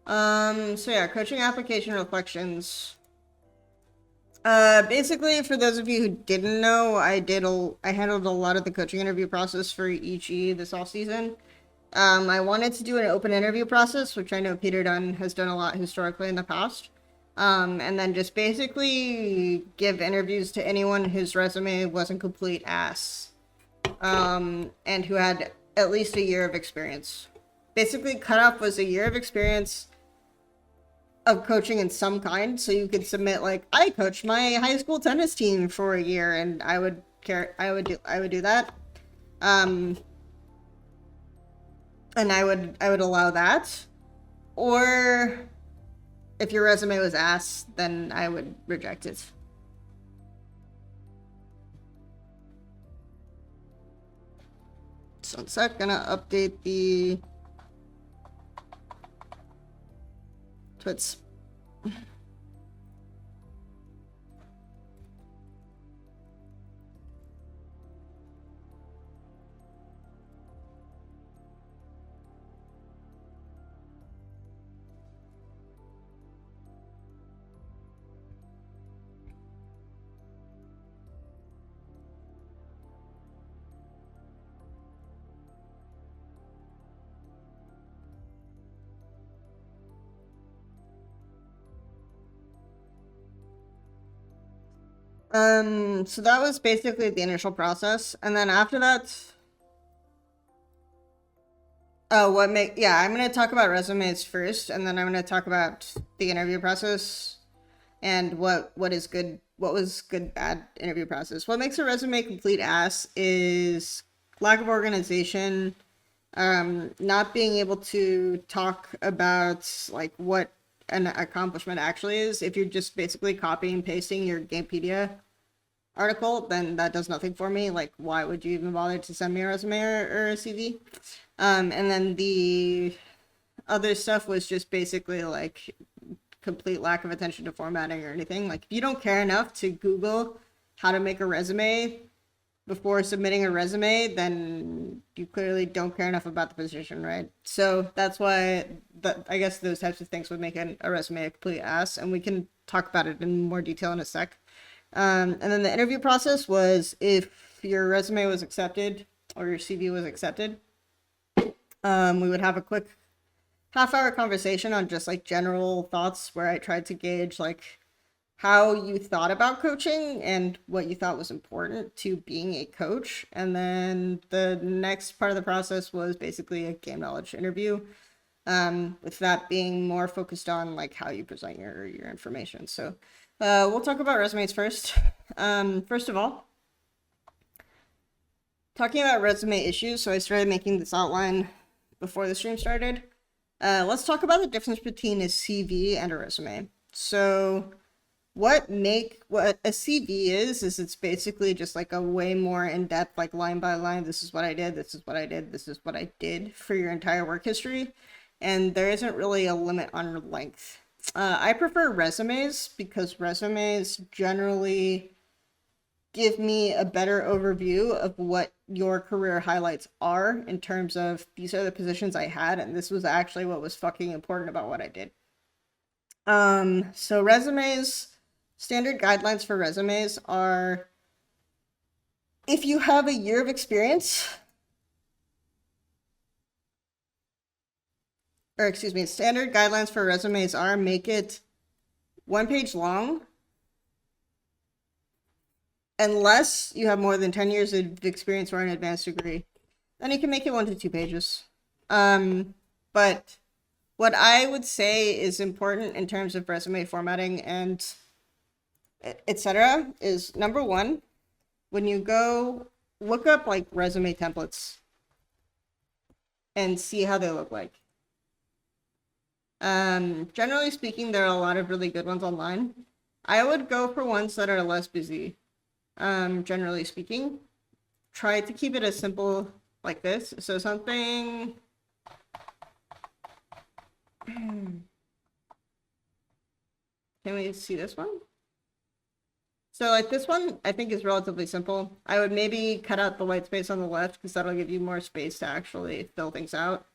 So yeah, coaching application reflections. Basically, for those of you who didn't know, I handled a lot of the coaching interview process for each E this off season. I wanted to do an open interview process, which I know Peter Dunn has done a lot historically in the past. And then just basically give interviews to anyone whose resume wasn't complete ass. And who had at least a year of experience. Basically, cutoff was a year of experience of coaching in some kind, so you could submit like, I coached my high school tennis team for a year, and I would do that. Um, and I would allow that. Or if your resume was ass, then I would reject it. So it's not gonna update the twits. So that was basically the initial process, and then after that, oh, yeah, I'm gonna talk about resumes first, and then I'm gonna talk about the interview process and what is good, what was good, bad interview process. What makes a resume complete ass is lack of organization, not being able to talk about like what an accomplishment actually is. If you're just basically copying and pasting your Gamepedia article, then that does nothing for me. Like, why would you even bother to send me a resume or a CV? And then the other stuff was just basically like complete lack of attention to formatting or anything. Like, if you don't care enough to Google how to make a resume before submitting a resume, then you clearly don't care enough about the position, right? So that's why I guess those types of things would make a resume a complete ass, and we can talk about it in more detail in a sec. And then the interview process was if your resume was accepted or your CV was accepted, we would have a quick half-hour conversation on just like general thoughts where I tried to gauge like how you thought about coaching and what you thought was important to being a coach. And then the next part of the process was basically a game knowledge interview, with that being more focused on like how you present your information. So we'll talk about resumes first. First of all, talking about resume issues, so I started making this outline before the stream started. Let's talk about the difference between a CV and a resume. So what a CV is it's basically just like a way more in-depth, like line by line, this is what I did, this is what I did, this is what I did for your entire work history. And there isn't really a limit on length. I prefer resumes because resumes generally give me a better overview of what your career highlights are in terms of these are the positions I had, and this was actually what was fucking important about what I did. So resumes, standard guidelines for resumes are if you have a year of experience, or excuse me, standard guidelines for resumes are make it 1 page long unless you have more than 10 years of experience or an advanced degree. Then you can make it 1 to 2 pages. But what I would say is important in terms of resume formatting and etc. is number one, when you go look up like resume templates and see how they look like. Generally speaking, there are a lot of really good ones online. I would go for ones that are less busy. Generally speaking, try to keep it as simple like this. So something. Can we see this one? So like this one, I think is relatively simple. I would maybe cut out the white space on the left because that'll give you more space to actually fill things out.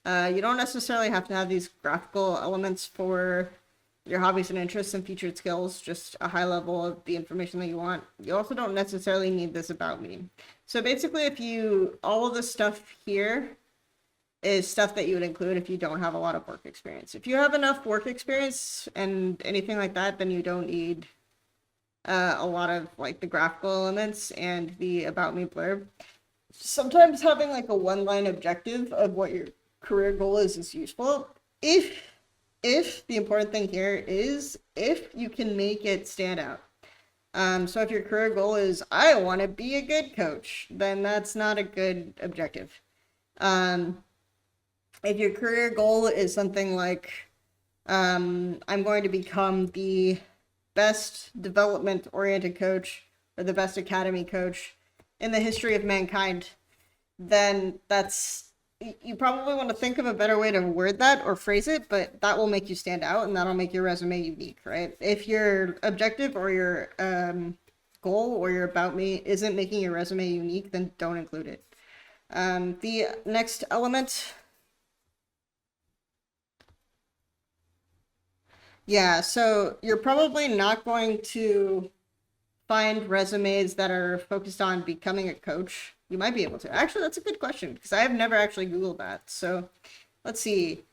You don't necessarily have to have these graphical elements for your hobbies and interests and featured skills, just a high level of the information that you want. You also don't necessarily need this about me. So basically, all of the stuff here is stuff that you would include if you don't have a lot of work experience. If you have enough work experience and anything like that, then you don't need a lot of like the graphical elements and the about me blurb. Sometimes having like a one-line objective of what your career goal is useful. If the important thing here is if you can make it stand out. So if your career goal is I want to be a good coach, then that's not a good objective. If your career goal is something like I'm going to become the best development oriented coach or the best academy coach in the history of mankind, then you probably want to think of a better way to word that or phrase it, but that will make you stand out and that'll make your resume unique, right? If your objective or your goal or your about me isn't making your resume unique, then don't include it. The next element. Yeah, so you're probably not going to find resumes that are focused on becoming a coach. You might be able to. Actually, that's a good question because I have never actually Googled that. So let's see.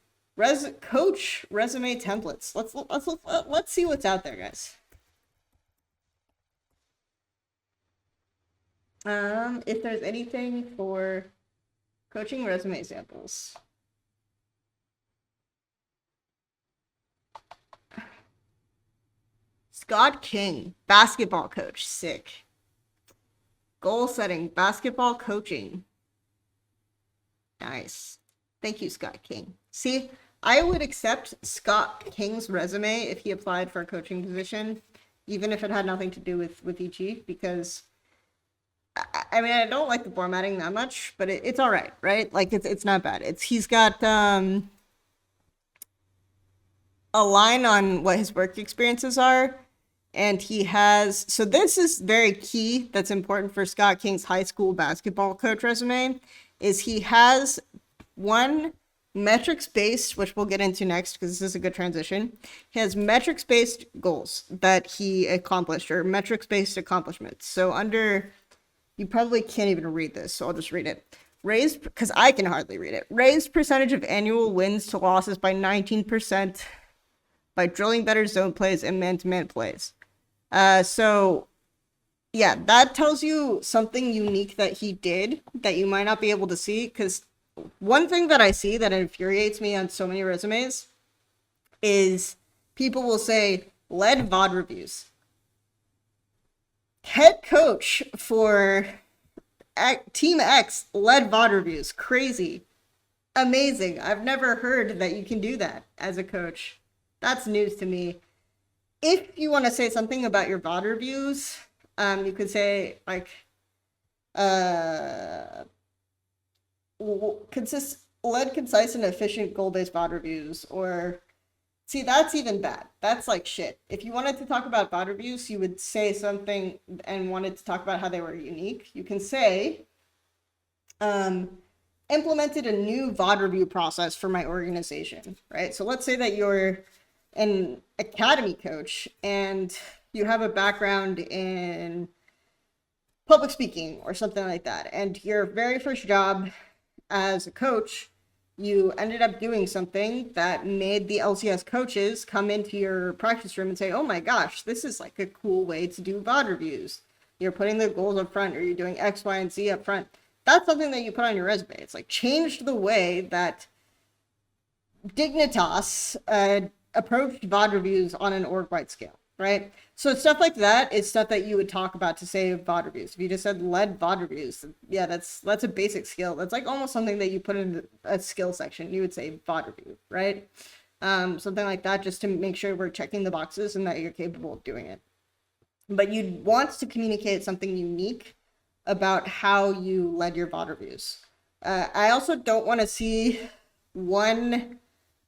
Coach resume templates. Let's see what's out there, guys. If there's anything for coaching resume samples. Scott King, basketball coach, sick. Goal setting, basketball coaching. Nice. Thank you, Scott King. See, I would accept Scott King's resume if he applied for a coaching position, even if it had nothing to do with EG, because I mean, I don't like the formatting that much, but it's all right? Like it's not bad. He's got a line on what his work experiences are. And he has, so this is very key, that's important for Scott King's high school basketball coach resume, is he has one metrics-based, which we'll get into next because this is a good transition. He has metrics-based goals that he accomplished, or metrics-based accomplishments. So you probably can't even read this, so I'll just read it. Raised, because I can hardly read it, raised percentage of annual wins to losses by 19% by drilling better zone plays and man-to-man plays. So yeah, that tells you something unique that he did that you might not be able to see, because one thing that I see that infuriates me on so many resumes is people will say led VOD reviews. Head coach for Team X led VOD reviews. Crazy. Amazing. I've never heard that you can do that as a coach. That's news to me. If you want to say something about your VOD reviews, you could say like led concise and efficient goal-based VOD reviews, or see, that's even bad. That's like shit. If you wanted to talk about VOD reviews, you would say something and wanted to talk about how they were unique. You can say implemented a new VOD review process for my organization, right? So let's say that you're an academy coach and you have a background in public speaking or something like that, and your very first job as a coach, you ended up doing something that made the LCS coaches come into your practice room and say, oh my gosh, this is like a cool way to do VOD reviews. You're putting the goals up front, or you're doing X, Y, and Z up front. That's something that you put on your resume. It's like changed the way that Dignitas approached VOD reviews on an org-wide scale, right? So stuff like that is stuff that you would talk about to say VOD reviews. If you just said led VOD reviews, yeah, that's a basic skill. That's like almost something that you put in a skill section. You would say VOD review, right? Something like that, just to make sure we're checking the boxes and that you're capable of doing it. But you'd want to communicate something unique about how you led your VOD reviews. I also don't want to see one,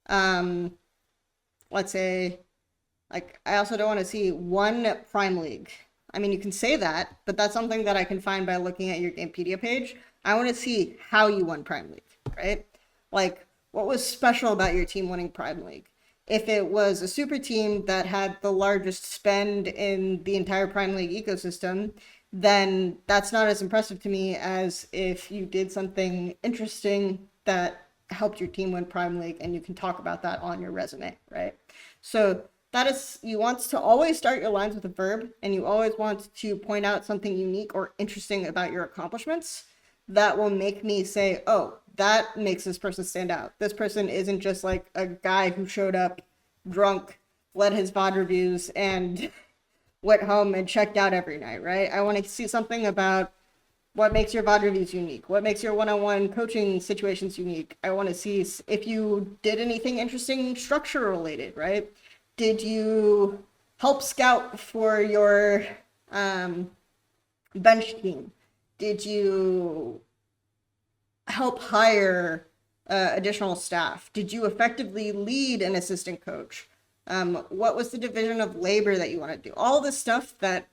let's say, like, I also don't want to see one Prime League. I mean, you can say that, but that's something that I can find by looking at your Gamepedia page. I want to see how you won Prime League, right? Like, what was special about your team winning Prime League. If it was a super team that had the largest spend in the entire Prime League ecosystem, then that's not as impressive to me as if you did something interesting that helped your team win Prime League and you can talk about that on your resume, right? So that is, you want to always start your lines with a verb, and you always want to point out something unique or interesting about your accomplishments that will make me say, oh, that makes this person stand out. This person isn't just like a guy who showed up drunk, led his VOD reviews, and went home and checked out every night, right? I want to see something about what makes your VOD reviews unique, what makes your one-on-one coaching situations unique. I want to see if you did anything interesting structure related, right? Did you help scout for your bench team? Did you help hire additional staff? Did you effectively lead an assistant coach? What was the division of labor that you want to do? All this stuff that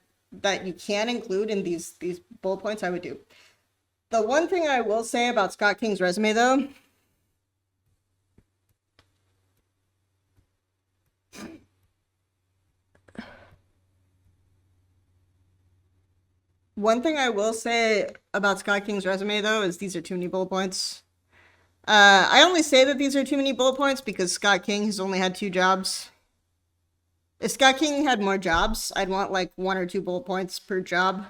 you can include in these bullet points, I would do. The one thing I will say about Scott King's resume, though, is these are too many bullet points. I only say that these are too many bullet points because Scott King has only had 2 jobs. If Scott King had more jobs, I'd want like 1 or 2 bullet points per job.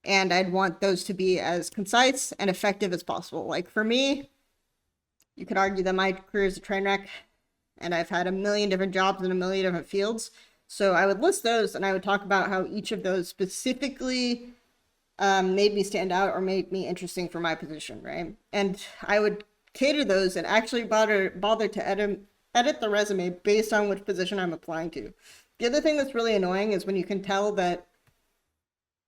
And I'd want those to be as concise and effective as possible. Like for me, you could argue that my career is a train wreck and I've had a million different jobs in a million different fields. So I would list those and I would talk about how each of those specifically made me stand out or made me interesting for my position, right? And I would cater those and actually bother to edit the resume based on which position I'm applying to. The other thing that's really annoying is when you can tell that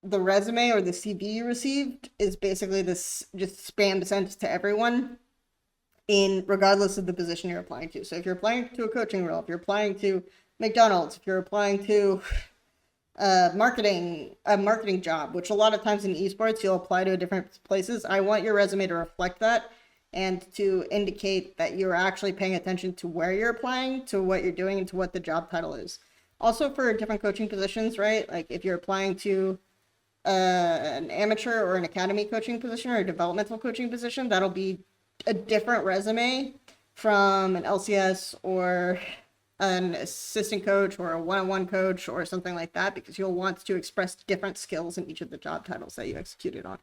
the resume or the CV you received is basically this just spam sent to everyone in regardless of the position you're applying to. So if you're applying to a coaching role, if you're applying to McDonald's, if you're applying to a marketing job, which a lot of times in esports you'll apply to different places, I want your resume to reflect that and to indicate that you're actually paying attention to where you're applying, to what you're doing, and to what the job title is. Also for different coaching positions, right? Like if you're applying to an amateur or an academy coaching position or a developmental coaching position, that'll be a different resume from an LCS or an assistant coach or a one-on-one coach or something like that, because you'll want to express different skills in each of the job titles that you executed on.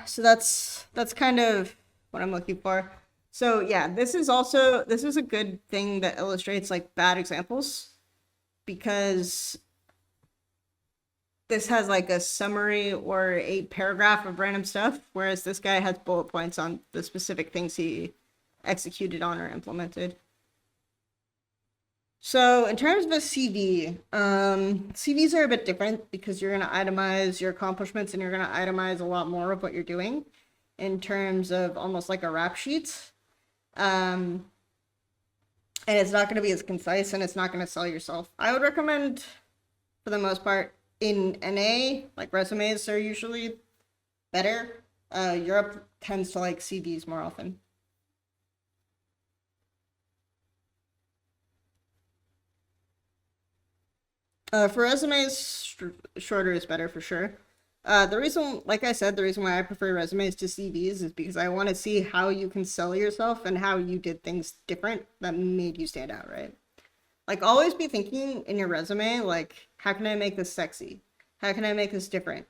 So that's kind of what I'm looking for. So yeah, this is a good thing that illustrates like bad examples, because this has like a summary or a paragraph of random stuff, whereas this guy has bullet points on the specific things he executed on or implemented. So in terms of a CV, CVs are a bit different because you're going to itemize your accomplishments and you're going to itemize a lot more of what you're doing in terms of almost like a rap sheet. And it's not going to be as concise and it's not going to sell yourself. I would recommend, for the most part, in NA, like resumes are usually better. Europe tends to like CVs more often. For resumes, shorter is better for sure. The reason, like I said, the reason why I prefer resumes to CVs is because I want to see how you can sell yourself and how you did things different that made you stand out, right? Like always be thinking in your resume, like, how can I make this sexy? How can I make this different?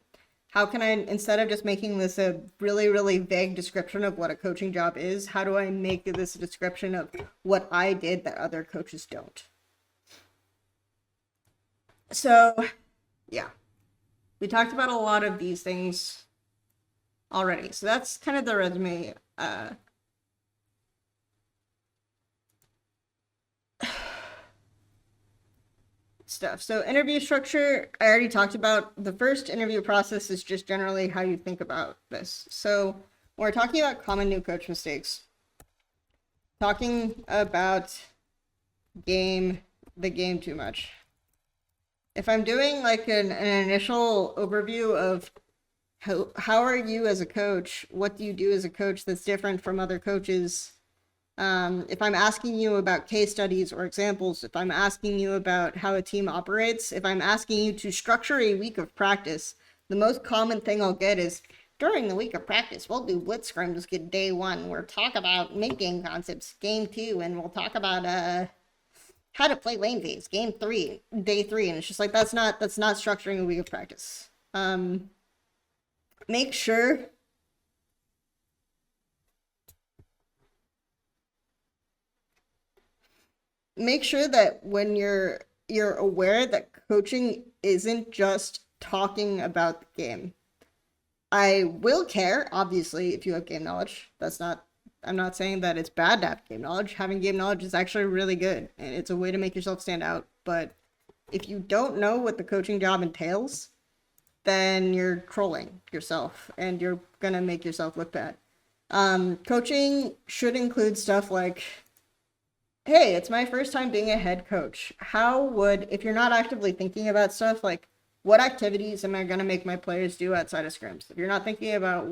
How can I, instead of just making this a really, really vague description of what a coaching job is, how do I make this a description of what I did that other coaches don't? So, yeah. We talked about a lot of these things already. So that's kind of the resume stuff. So interview structure, I already talked about. The first interview process is just generally how you think about this. So when we're talking about common new coach mistakes, talking about the game too much. If I'm doing like an initial overview of How are you as a coach? What do you do as a coach that's different from other coaches? If I'm asking you about case studies or examples, if I'm asking you about how a team operates, if I'm asking you to structure a week of practice, the most common thing I'll get is, during the week of practice, we'll do blitz scrims. Get day one. We'll talk about mid-game concepts, game two, and we'll talk about how to play lane phase, game three, day three. And it's just like, that's not structuring a week of practice. Make sure that when you're aware that coaching isn't just talking about the game. I will care, obviously, if you have game knowledge. I'm not saying that it's bad to have game knowledge. Having game knowledge is actually really good, and it's a way to make yourself stand out. But if you don't know what the coaching job entails, then you're trolling yourself, and you're gonna make yourself look bad. Coaching should include stuff like, hey, it's my first time being a head coach. If you're not actively thinking about stuff like, what activities am I going to make my players do outside of scrims? If you're not thinking about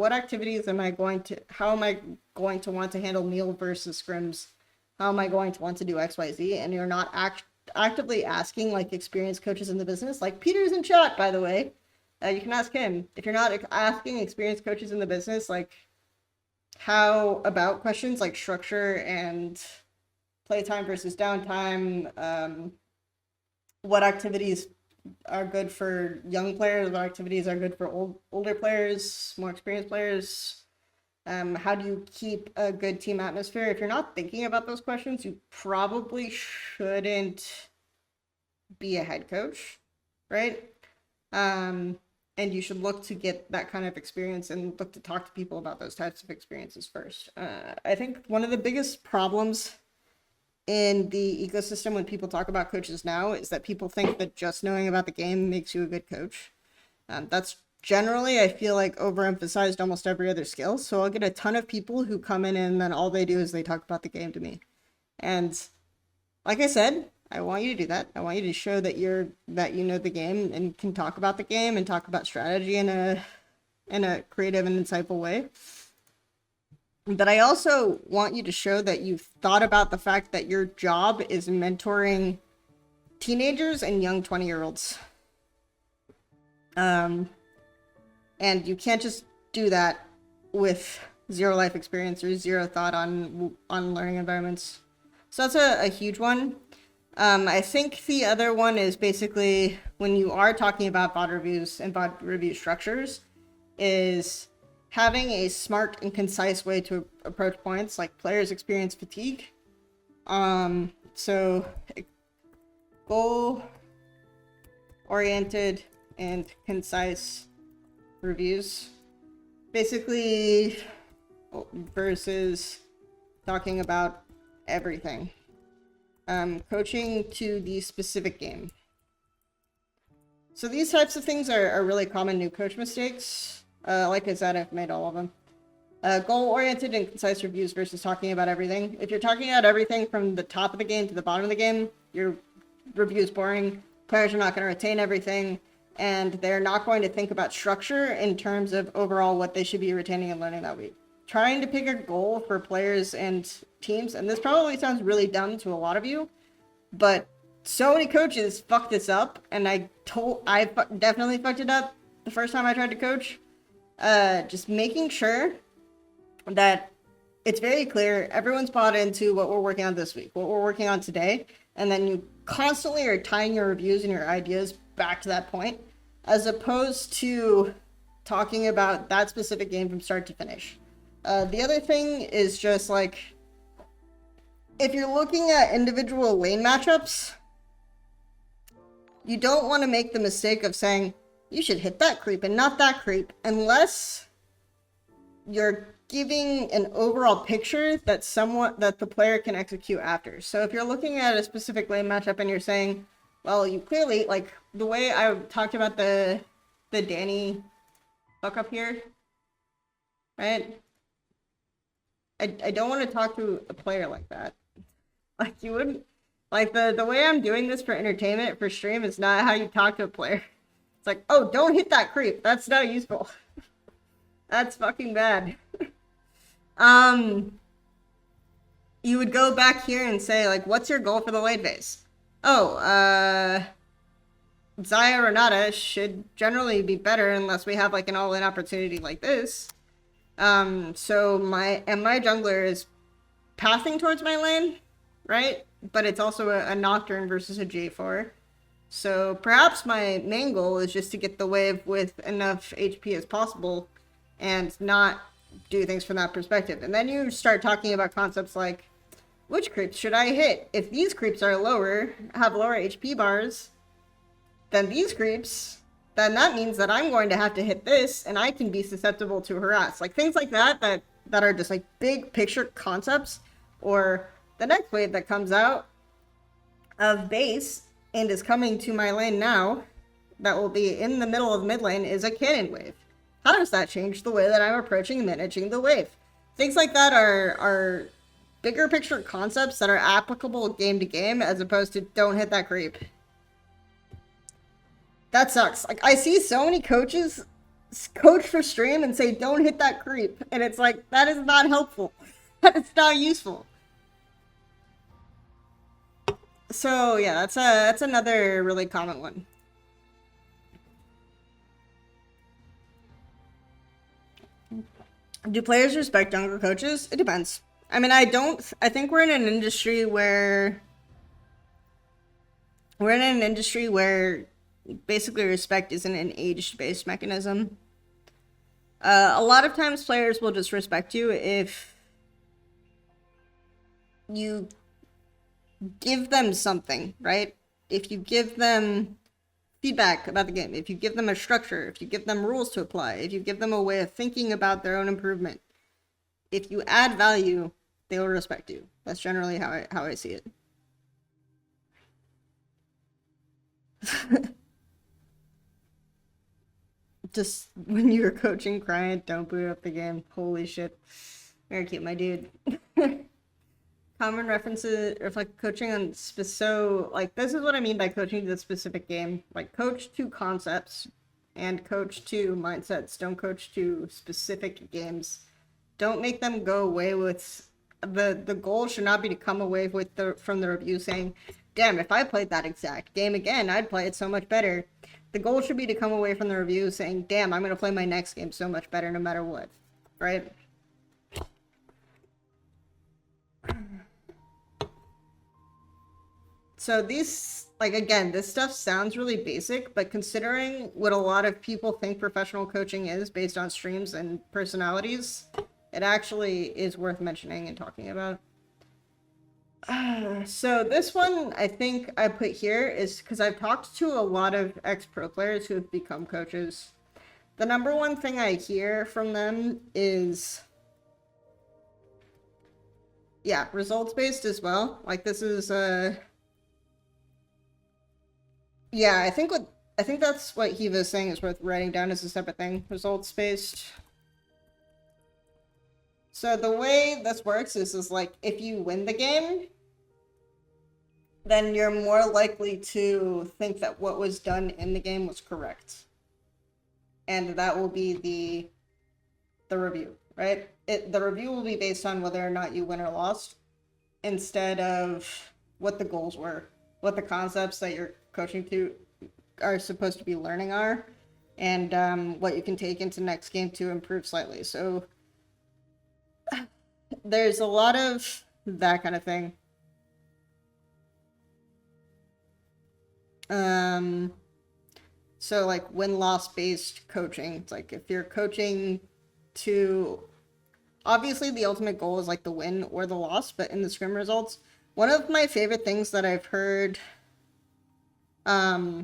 how am I going to want to handle meal versus scrims? How am I going to want to do XYZ? And you're not actively asking like experienced coaches in the business, like Peter's in chat, by the way, you can ask him. If you're not asking experienced coaches in the business, like how about questions like structure and playtime versus downtime, what activities are good for young players, what activities are good for older players, more experienced players, how do you keep a good team atmosphere? If you're not thinking about those questions, you probably shouldn't be a head coach, right? And you should look to get that kind of experience and look to talk to people about those types of experiences first. I think one of the biggest problems in the ecosystem when people talk about coaches now is that people think that just knowing about the game makes you a good coach. That's generally, I feel like, overemphasized almost every other skill. So I'll get a ton of people who come in and then all they do is they talk about the game to me. And like I said, I want you to do that. I want you to show that you know the game and can talk about the game and talk about strategy in a creative and insightful way. But I also want you to show that you've thought about the fact that your job is mentoring teenagers and young 20-year-olds. And you can't just do that with zero life experience or zero thought on learning environments. So that's a huge one. I think the other one is basically when you are talking about VOD reviews and VOD review structures is having a smart and concise way to approach points like players experience fatigue. So goal-oriented and concise reviews. Basically, versus talking about everything. Coaching to the specific game. So these types of things are really common new coach mistakes. Like I said, I've made all of them. Goal-oriented and concise reviews versus talking about everything. If you're talking about everything from the top of the game to the bottom of the game, your review is boring. Players are not going to retain everything, and they're not going to think about structure in terms of overall what they should be retaining and learning that week. Trying to pick a goal for players and teams, and this probably sounds really dumb to a lot of you, but so many coaches fuck this up, and I definitely fucked it up the first time I tried to coach. Just making sure that it's very clear everyone's bought into what we're working on this week, what we're working on today, and then you constantly are tying your reviews and your ideas back to that point, as opposed to talking about that specific game from start to finish. The other thing is just like, if you're looking at individual lane matchups, you don't want to make the mistake of saying, you should hit that creep and not that creep, unless you're giving an overall picture that the player can execute after. So if you're looking at a specific lane matchup and you're saying, well, you clearly, like the way I talked about the Danny fuck up here, right? I don't want to talk to a player like that. Like, you wouldn't, like the way I'm doing this for entertainment, for stream, is not how you talk to a player. It's like, oh, don't hit that creep. That's not useful. That's fucking bad. Um, you would go back here and say, like, what's your goal for the late phase? Oh, Zaya Renata should generally be better unless we have, like, an all-in opportunity like this. So my jungler is pathing towards my lane, right? But it's also a Nocturne versus a J4. So perhaps my main goal is just to get the wave with enough HP as possible and not do things from that perspective. And then you start talking about concepts like, which creeps should I hit? If these creeps are lower, have lower HP bars than these creeps, then that means that I'm going to have to hit this and I can be susceptible to harass. Like things like that are just like big picture concepts. Or the next wave that comes out of base and is coming to my lane now, that will be in the middle of mid lane, is a cannon wave. How does that change the way that I'm approaching and managing the wave? Things like that are bigger picture concepts that are applicable game to game as opposed to don't hit that creep. That sucks. Like I see so many coaches coach for stream and say don't hit that creep, and it's like that is not helpful. That is not useful. So yeah, that's another really common one. Do players respect younger coaches? It depends. I mean, I think we're in an industry where basically respect isn't an age-based mechanism. A lot of times players will just respect you if you give them something, right? If you give them feedback about the game, if you give them a structure, if you give them rules to apply, if you give them a way of thinking about their own improvement, if you add value, they will respect you. That's generally how I see it. Just when you were coaching crying, don't boot up the game. Holy shit. Very cute, my dude. Common references reflect coaching on so like this is what I mean by coaching to the specific game. Like coach to concepts and coach to mindsets. Don't coach to specific games. Don't make them go away with the goal should not be to come away with from the review saying, damn, if I played that exact game again, I'd play it so much better. The goal should be to come away from the review saying, damn, I'm gonna play my next game so much better no matter what. Right? So these, like, again, this stuff sounds really basic, but considering what a lot of people think professional coaching is based on streams and personalities, it actually is worth mentioning and talking about. So this one I think I put here is because I've talked to a lot of ex-pro players who have become coaches. The number one thing I hear from them is, yeah, results-based as well. Like this is yeah, I think that's what he was saying is worth writing down as a separate thing. Results-based. So the way this works is like if you win the game, then you're more likely to think that what was done in the game was correct. And that will be the review, right? The review will be based on whether or not you win or lost, instead of what the goals were, what the concepts that you're coaching to are supposed to be learning are, and what you can take into next game to improve slightly. So there's a lot of that kind of thing. So like win-loss based coaching, it's like if you're coaching to, obviously the ultimate goal is like the win or the loss, but in the scrim results, one of my favorite things that I've heard a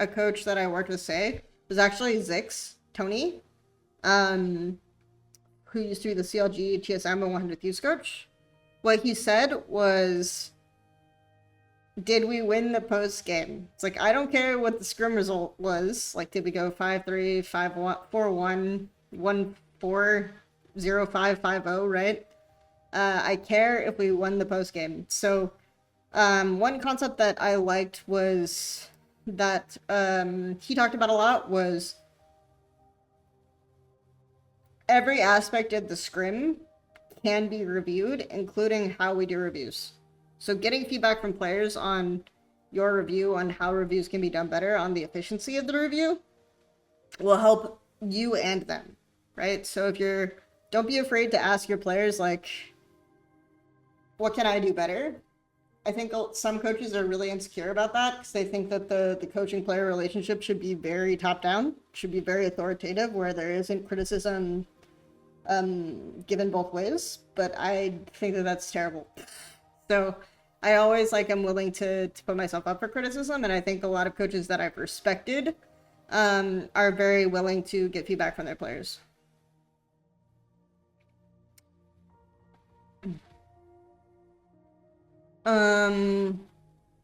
coach that I worked with say was actually Zix, Tony, who used to be the CLG TSM and 100th use coach. What he said was, did we win the post game? It's like, I don't care what the scrim result was. Like, did we go 5-3, 5-1, 4-1, 1-4, 0-5, 5-0, right? I care if we won the post game. So, one concept that I liked was that he talked about a lot was every aspect of the scrim can be reviewed, including how we do reviews. So getting feedback from players on your review, on how reviews can be done better, on the efficiency of the review, will help you and them, right? So if you're, don't be afraid to ask your players, like, what can I do better? I think some coaches are really insecure about that because they think that the coaching player relationship should be very top down, should be very authoritative, where there isn't criticism given both ways. But I think that that's terrible. So I always am willing to put myself up for criticism, and I think a lot of coaches that I've respected are very willing to get feedback from their players.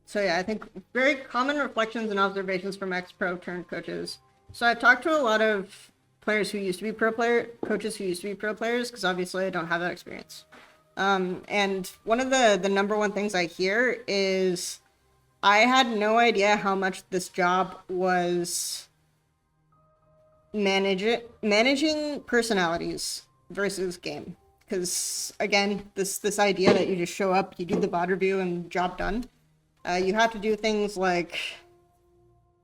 So yeah, I think very common reflections and observations from ex-pro turned coaches. So I've talked to a lot of players who used to be coaches who used to be pro players, because obviously I don't have that experience. And one of the number one things I hear is I had no idea how much this job was managing personalities versus game. Because again, this idea that you just show up, you do the VOD review, and job done. You have to do things like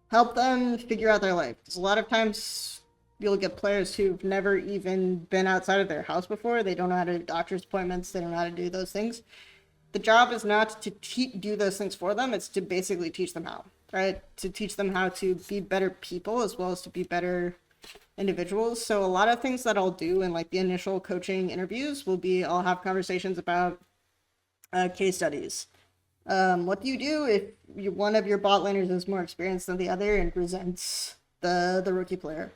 help them figure out their life. Because a lot of times you'll get players who've never even been outside of their house before. They don't know how to do doctor's appointments. They don't know how to do those things. The job is not to do those things for them. It's to basically teach them how, right? To teach them how to be better people as well as to be better individuals. So a lot of things that I'll do in the initial coaching interviews will be I'll have conversations about case studies. What do you do if one of your bot laners is more experienced than the other and resents the rookie player?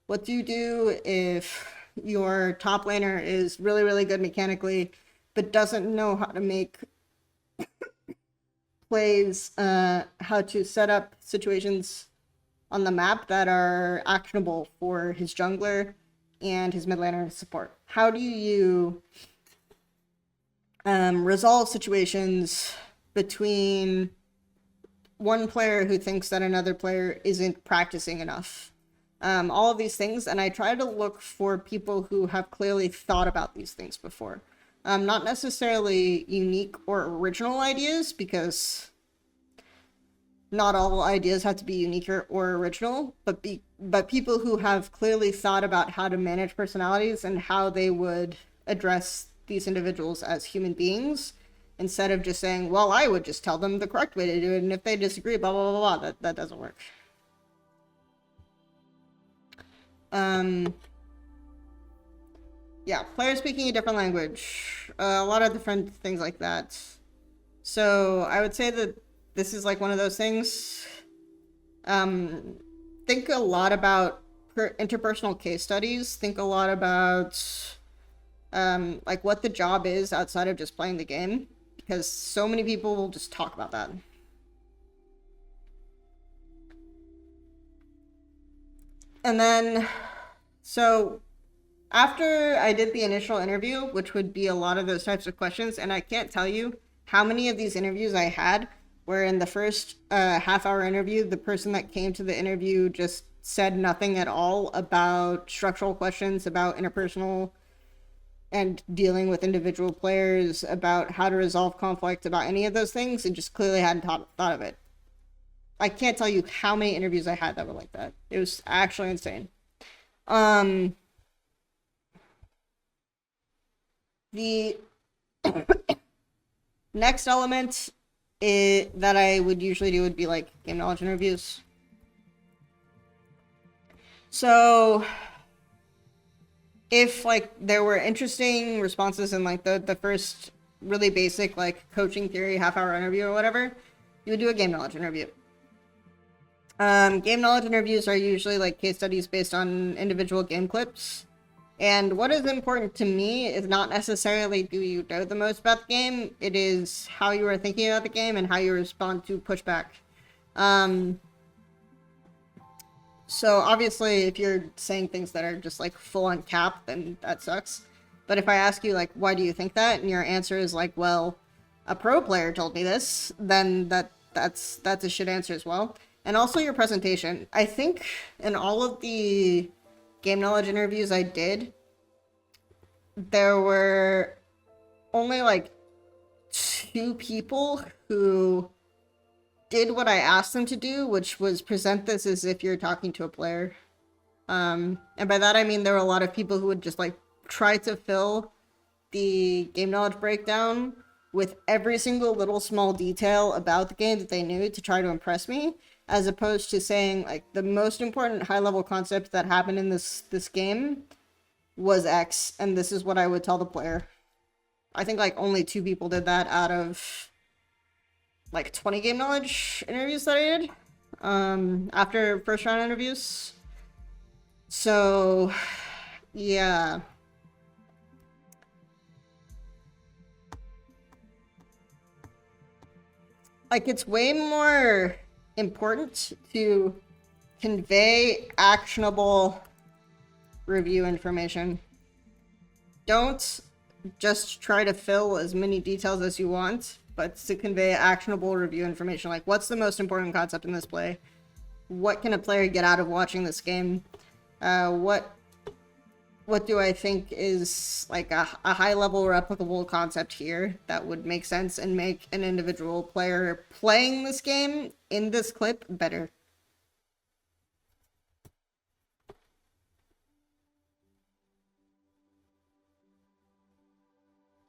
What do you do if your top laner is really, really good mechanically but doesn't know how to make plays, how to set up situations on the map that are actionable for his jungler and his mid laner support? How do you resolve situations between one player who thinks that another player isn't practicing enough? All of these things, and I try to look for people who have clearly thought about these things before. Not necessarily unique or original ideas, because not all ideas have to be unique or original, but people who have clearly thought about how to manage personalities and how they would address these individuals as human beings, instead of just saying, well, I would just tell them the correct way to do it, and if they disagree, blah, blah, blah, blah. That doesn't work. Yeah, players speaking a different language. A lot of different things like that. So I would say that this is one of those things. Think a lot about interpersonal case studies. Think a lot about what the job is outside of just playing the game, because so many people will just talk about that. And then, so after I did the initial interview, which would be a lot of those types of questions, and I can't tell you how many of these interviews I had where in the first half-hour interview, the person that came to the interview just said nothing at all about structural questions, about interpersonal and dealing with individual players, about how to resolve conflict, about any of those things, and just clearly hadn't thought of it. I can't tell you how many interviews I had that were like that. It was actually insane. The next element that I would usually do would be game knowledge interviews. So if there were interesting responses in the first really basic coaching theory half-hour interview or whatever, you would do a game knowledge interview. Game knowledge interviews are usually case studies based on individual game clips. And what is important to me is not necessarily do you know the most about the game, it is how you are thinking about the game and how you respond to pushback. So obviously if you're saying things that are just full on cap, then that sucks. But if I ask you why do you think that, and your answer is well, a pro player told me this, then that's a shit answer as well. And also your presentation. I think in all of the game knowledge interviews I did, there were only like 2 people who did what I asked them to do, which was present this as if you're talking to a player. And by that I mean there were a lot of people who would just like try to fill the game knowledge breakdown with every single little small detail about the game that they knew to try to impress me, as opposed to saying like the most important high level concept that happened in this game was X, and this is what I would tell the player. I think like only 2 people did that out of like 20 game knowledge interviews that I did after first round interviews. So yeah, like it's way more important to convey actionable review information. Don't just try to fill as many details as you want, but to convey actionable review information. Like, what's the most important concept in this play? What can a player get out of watching this game? What do I think is like a high-level replicable concept here that would make sense and make an individual player playing this game in this clip better?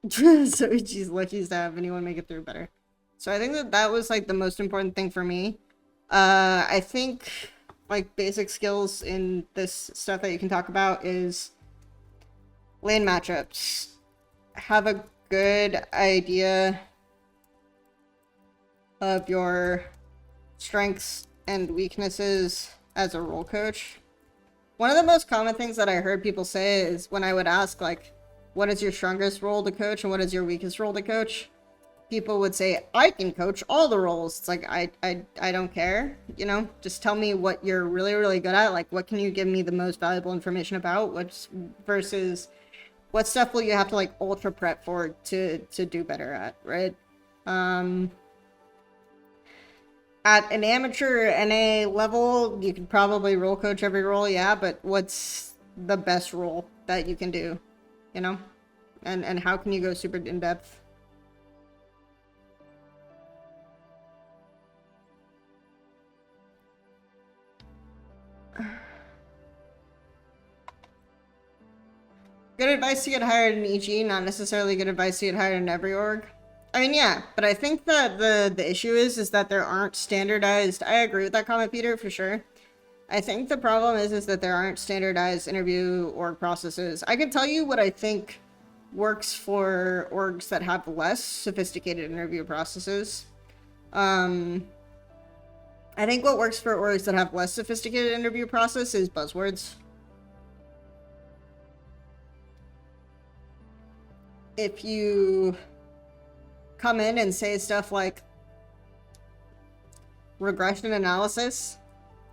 So she's lucky to have anyone make it through better. So I think that was like the most important thing for me. I think like basic skills in this stuff that you can talk about is lane matchups. Have a good idea of your strengths and weaknesses as a role coach. One of the most common things that I heard people say is when I would ask like, what is your strongest role to coach and what is your weakest role to coach? People would say, I can coach all the roles. It's like, I don't care, you know? Just tell me what you're really, really good at. Like, what can you give me the most valuable information about? What's versus what stuff will you have to, like, ultra prep for to do better at, right? At an amateur NA level, you could probably role coach every role, yeah, but what's the best role that you can do, you know? And how can you go super in-depth? Good advice to get hired in EG, not necessarily good advice to get hired in every org. I mean, yeah, but I think that the issue is that there aren't standardized. I agree with that comment, Peter, for sure. I think the problem is that there aren't standardized interview org processes. I can tell you what I think works for orgs that have less sophisticated interview processes. I think what works for orgs that have less sophisticated interview process is buzzwords. If you come in and say stuff like regression analysis,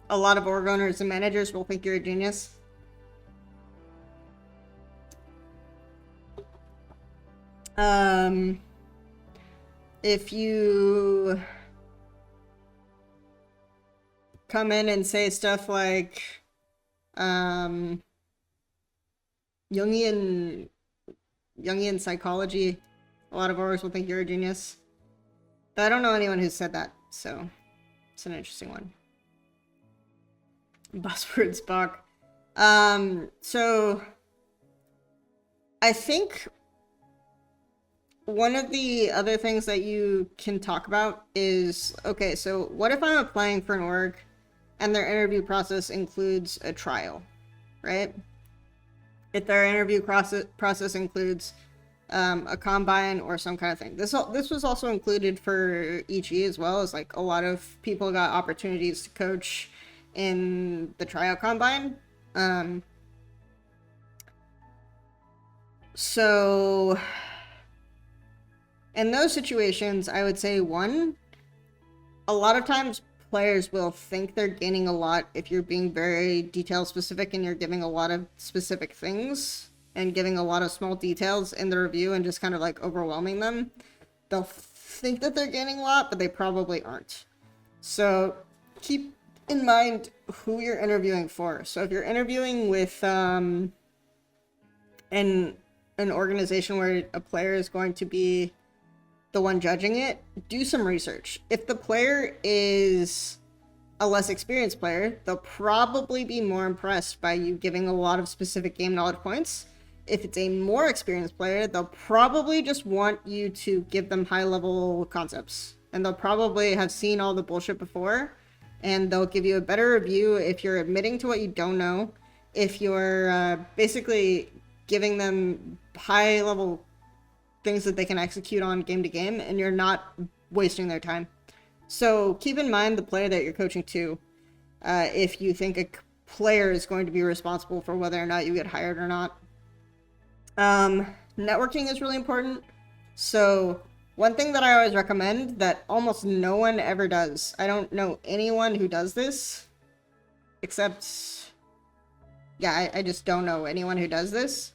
a lot of org owners and managers will think you're a genius. If you come in and say stuff like Jungian psychology, a lot of orgs will think you're a genius. But I don't know anyone who's said that, so it's an interesting one. Buzzwords, Bach. So I think one of the other things that you can talk about is, okay, so what if I'm applying for an org and their interview process includes a trial, right? If their interview process includes a combine or some kind of thing. This was also included for EG as well, as like a lot of people got opportunities to coach in the tryout combine. So in those situations, I would say one, a lot of times players will think they're gaining a lot if you're being very detail specific and you're giving a lot of specific things and giving a lot of small details in the review and just kind of like overwhelming them. They'll think that they're gaining a lot, but they probably aren't. So keep in mind who you're interviewing for. So if you're interviewing with an an organization where a player is going to be the one judging it, do some research. If the player is a less experienced player, they'll probably be more impressed by you giving a lot of specific game knowledge points. If it's a more experienced player, they'll probably just want you to give them high level concepts, and they'll probably have seen all the bullshit before, and they'll give you a better review if you're admitting to what you don't know, if you're basically giving them high level things that they can execute on game to game, and you're not wasting their time. So keep in mind the player that you're coaching to, if you think a player is going to be responsible for whether or not you get hired or not. Networking is really important. So one thing that I always recommend that almost no one ever does, I don't know anyone who does this, except, yeah, I just don't know anyone who does this.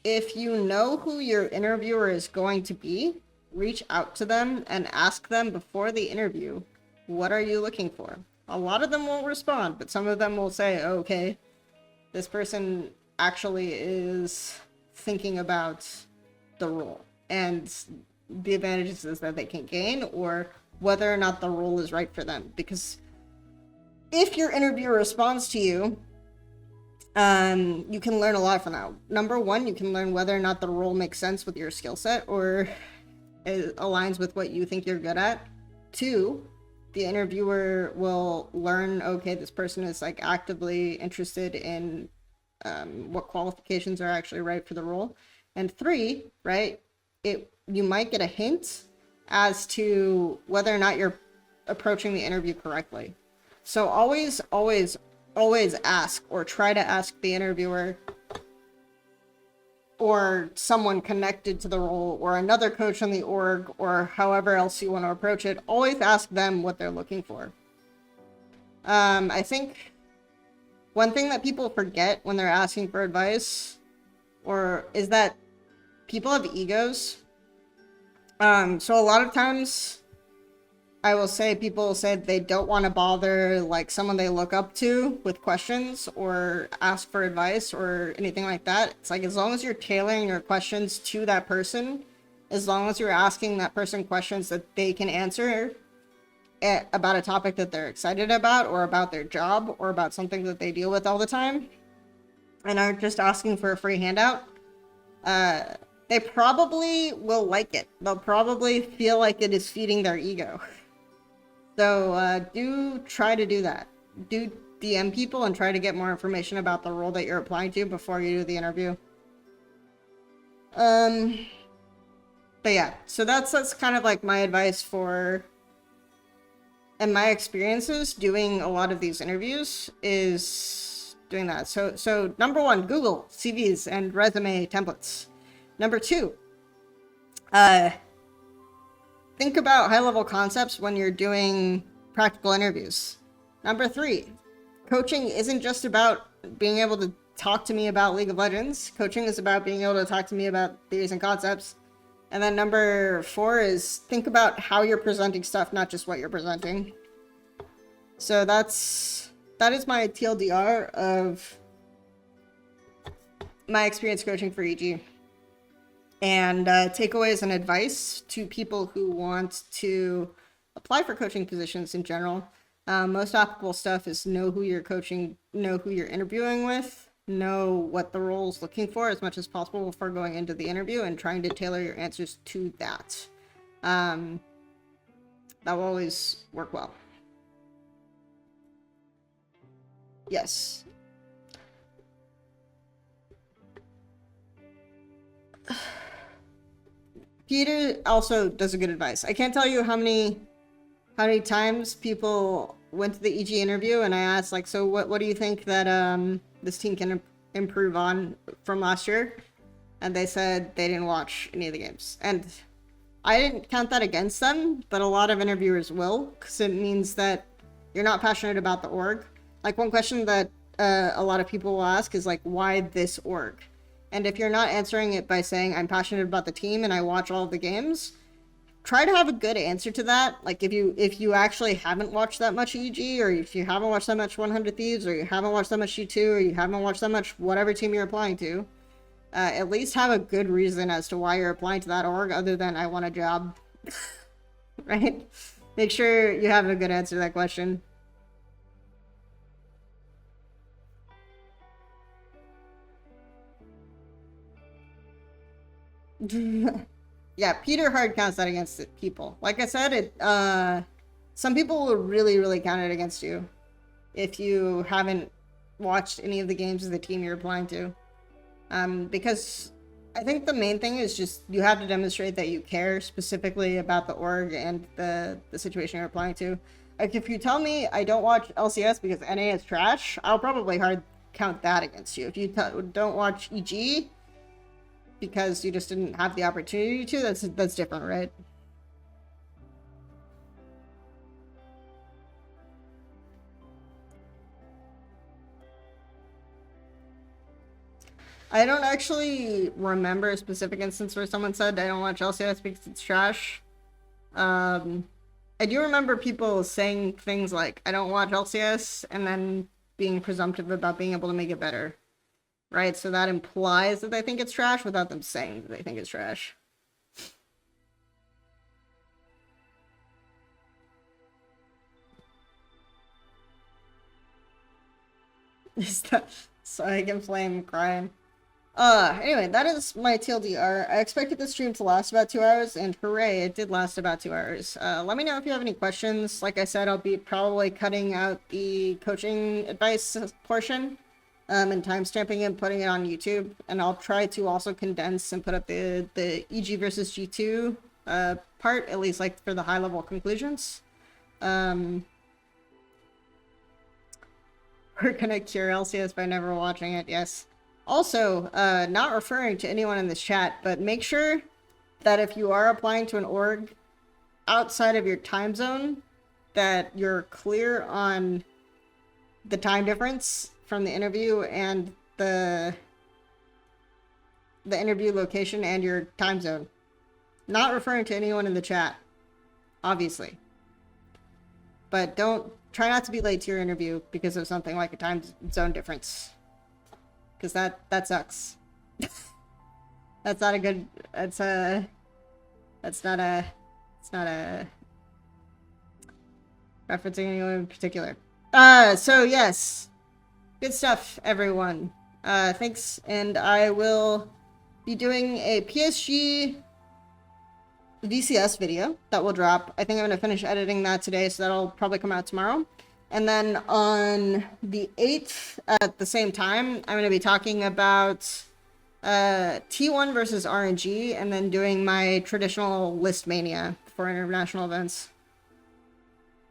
If you know who your interviewer is going to be, reach out to them and ask them before the interview, what are you looking for? A lot of them won't respond, but some of them will say, oh, okay, this person actually is thinking about the role and the advantages that they can gain, or whether or not the role is right for them. Because if your interviewer responds to you, you can learn a lot from that. Number one, you can learn whether or not the role makes sense with your skill set or it aligns with what you think you're good at. Two, the interviewer will learn, okay, this person is like actively interested in what qualifications are actually right for the role. And three, right, you might get a hint as to whether or not you're approaching the interview correctly. So always ask, or try to ask the interviewer or someone connected to the role or another coach on the org or however else you want to approach it. Always ask them what they're looking for. I think one thing that people forget when they're asking for advice is that people have egos. So a lot of times I will say people say they don't want to bother like someone they look up to with questions or ask for advice or anything like that. It's like, as long as you're tailoring your questions to that person, as long as you're asking that person questions that they can answer about a topic that they're excited about, or about their job, or about something that they deal with all the time, and aren't just asking for a free handout, they probably will like it. They'll probably feel like it is feeding their ego. So do try to do that. Do DM people and try to get more information about the role that you're applying to before you do the interview. But yeah, so that's kind of like my advice for, and my experiences doing a lot of these interviews is doing that. So number one, Google CVs and resume templates. Number two, think about high-level concepts when you're doing practical interviews. Number three, coaching isn't just about being able to talk to me about League of Legends. Coaching is about being able to talk to me about theories and concepts. And then number four is think about how you're presenting stuff, not just what you're presenting. So that is my TLDR of my experience coaching for EG. And takeaways and advice to people who want to apply for coaching positions in general. Most applicable stuff is know who you're coaching, know who you're interviewing with, know what the role is looking for as much as possible before going into the interview, and trying to tailor your answers to that. That will always work well. Yes. Peter also does a good advice. I can't tell you how many times people went to the EG interview and I asked, like, so what do you think that this team can improve on from last year? And they said they didn't watch any of the games. And I didn't count that against them, but a lot of interviewers will, because it means that you're not passionate about the org. Like, one question that a lot of people will ask is like, why this org? And if you're not answering it by saying, I'm passionate about the team and I watch all of the games, try to have a good answer to that. Like, if you actually haven't watched that much EG, or if you haven't watched that much 100 Thieves, or you haven't watched that much G2, or you haven't watched that much whatever team you're applying to, at least have a good reason as to why you're applying to that org other than I want a job. Right? Make sure you have a good answer to that question. Yeah, Peter hard counts that against people. Like I said, some people will really count it against you if you haven't watched any of the games of the team you're applying to. Because I think the main thing is just you have to demonstrate that you care specifically about the org and the situation you're applying to. Like, if you tell me I don't watch LCS because NA is trash, I'll probably hard count that against you. If you don't watch EG because you just didn't have the opportunity to, that's different, right? I don't actually remember a specific instance where someone said I don't watch LCS because it's trash. I do remember people saying things like I don't watch LCS and then being presumptive about being able to make it better. Right? So that implies that they think it's trash without them saying that they think it's trash. So I can flame crying. Anyway, that is my TLDR. I expected the stream to last about 2 hours, and hooray, it did last about 2 hours. Let me know if you have any questions. Like I said, I'll be probably cutting out the coaching advice portion, and timestamping it and putting it on YouTube. And I'll try to also condense and put up the EG versus G2 part, at least like for the high-level conclusions. We're gonna cure LCS by never watching it, yes. Also, not referring to anyone in this chat, but make sure that if you are applying to an org outside of your time zone, that you're clear on the time difference from the interview and the interview location and your time zone. Not referring to anyone in the chat, obviously. But try not to be late to your interview because of something like a time zone difference. Because that sucks. That's not a good, it's not a referencing anyone in particular. So yes. Good stuff, everyone. Thanks, and I will be doing a PSG VCS video that will drop. I think I'm going to finish editing that today, so that'll probably come out tomorrow. And then on the 8th, at the same time, I'm going to be talking about T1 versus RNG, and then doing my traditional list mania for international events.